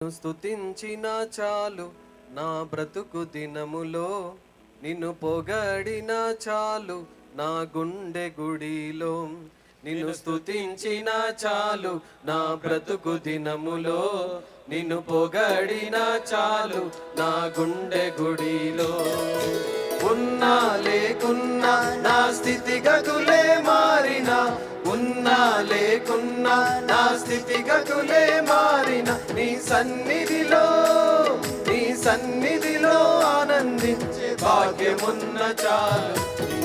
స్తుతించిన చాలు నా బ్రతుకు దినములో, నిన్ను పొగడిన చాలు నా గుండె గుడిలో. నిన్ను స్తుతించిన చాలు నా బ్రతుకు దినములో, నిన్ను పొగడిన చాలు నా గుండె గుడిలో. ఉన్నా లేకున్నా నా స్థితిగతులే మారిన, ఉన్నా లేకున్నా నా స్థితిగతులే మారిన, నీ సన్నిధిలో ఆనందించే భాగ్యమున్న చాలు.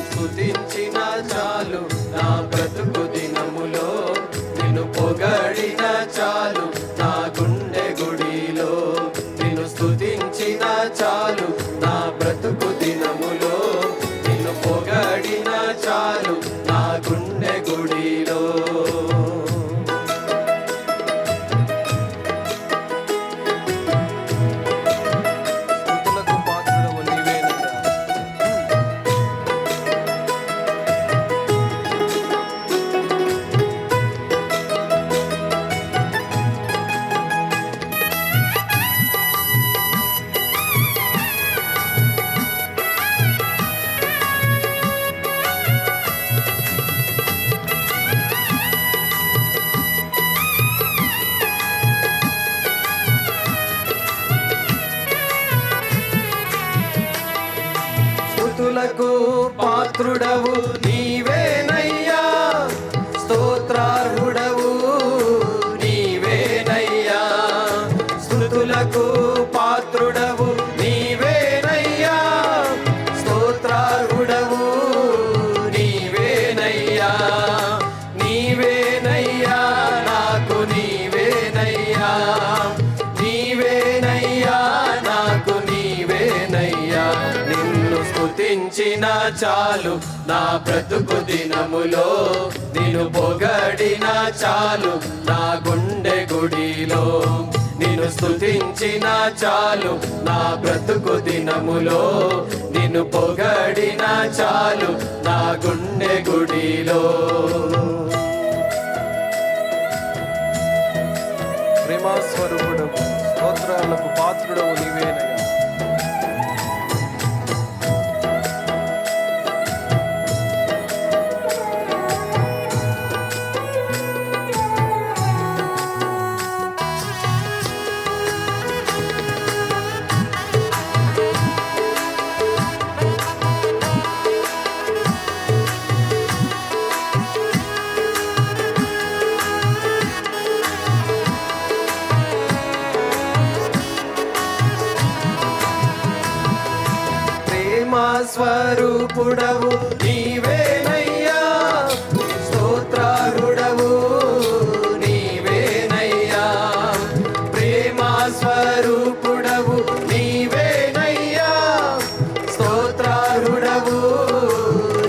స్తుతించిన చాలు నా బ్రతుకు దినములో, నిన్ను పొగడిన చాలు నా గుండె గుడిలో. నిన్ను స్తుతించిన చాలు నా బ్రతుకు దినములో, నిన్ను పొగడిన చాలు నా గుండె గుడిలో. స్తుతులకు పాత్రుడవు నీవేనయ్యా, స్తోత్రార్హుడవు నీవేనయ్యా. స్తుతులకు పాత్రుడవు నీవేనయ్యా, స్తోత్రార్హుడవు నీవేనయ్యా. నీవేనయ్యా నాకు నీవేనయ్యా, నీవేనయ్యా నాకు నీవేనయ్యా. నిన్ను స్తుతించిన చాలు నా బ్రతుకు దినములో, నిన్ను పొగడిన చాలు నా గుండె గుడిలో. నిన్ను స్తుతించిన చాలు నా బ్రతుకు దినములో, నిన్ను పొగడిన చాలు నా గుండె గుడిలో. ప్రేమాస్వరూపుడు స్తోత్రాలకు పాత్రుడవు నీవేనయ్యా. స్వరూపుడవు నీవేనయ్యా, స్తోత్రార్హుడవు నీవేనయ్యా. ప్రేమ స్వరూపుడవు నీవేనయ్యా, స్తోత్రార్హుడవు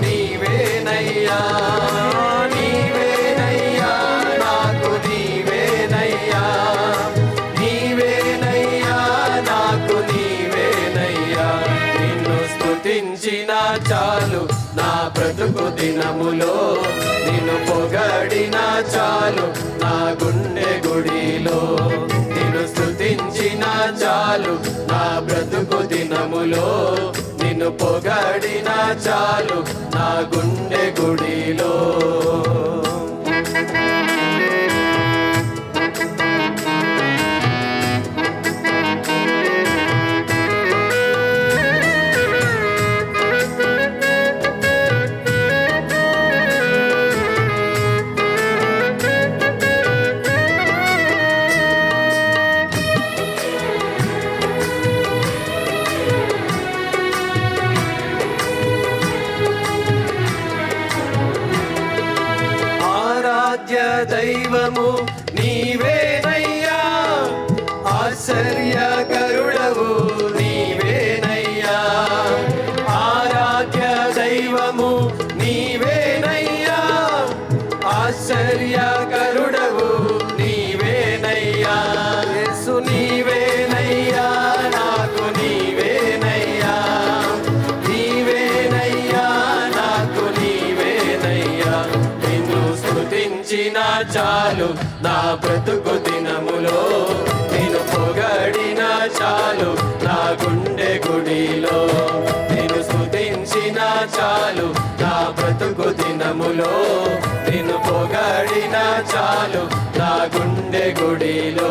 నీవేనయ్యా. నీవేనయ్యా నాకు నీవేనయ్యా, నీవేనయ్యా నాకు నీవేనయ్యా. నిన్ను స్తుతించిన చాలు నా బ్రతుకు దినములో, నిన్ను పొగడిన చాలు నా గుండె గుడిలో. నిన్ను స్తుతించిన చాలు నా బ్రతుకు దినములో, నిన్ను పొగడిన చాలు నా గుండె గుడిలో. దైవము నీవేనయ్యా, ఆశ్చర్యకరుడవు నీవేనయ్యా. ఆరాధ్య దైవము నీవేనయ్యా, ఆశ్చర్యకరుడవు నీవేనయ్యా. యేసు నీవేనయ్యా నాకు నీవేనయ్యా, నీవేనయ్యా నాకు నీవేనయ్యా. నిన్ను స్తుతించిన చాలు నా బ్రతుకు దినములో, నిన్ను పొగ చాలు నా గుండె గుడిలో, నిన్ను స్తుతించిన చాలు నా బ్రతుకు దినములో, నిన్ను పొగడిన చాలు నా గుండె గుడిలో.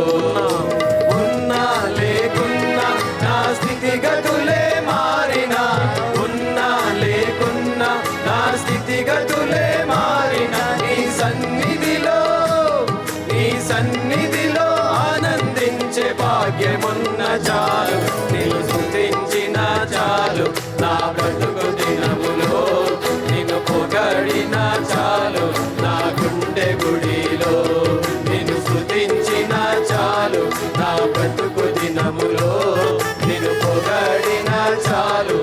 ఉన్నా లేకున్నా నా స్థితిగతులే మారినా, ఉన్నా లేకున్నా నా స్థితిగతులే మారిన, నీ సన్నిధిలో ఆనందించే భాగ్యమున్న చాలు, నిన్ను స్తుతించిన చాలు నా బ్రతుకు దినములో, నిన్ను పొగడిన చాలు నా గుండె గుడిలో, నిన్ను స్తుతించిన చాలు నా బ్రతుకు దినములో, నిన్ను పొగడిన చాలు